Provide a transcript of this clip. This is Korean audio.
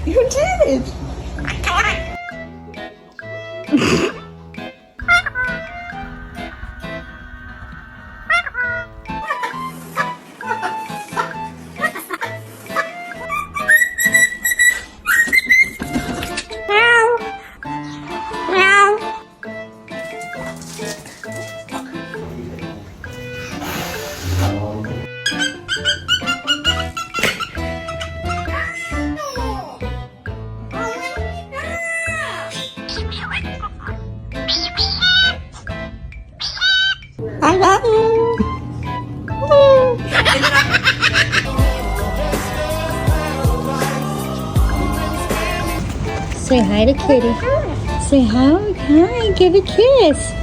You did! I love you. Say hi to Kitty. Say hi. Hi. Give a kiss.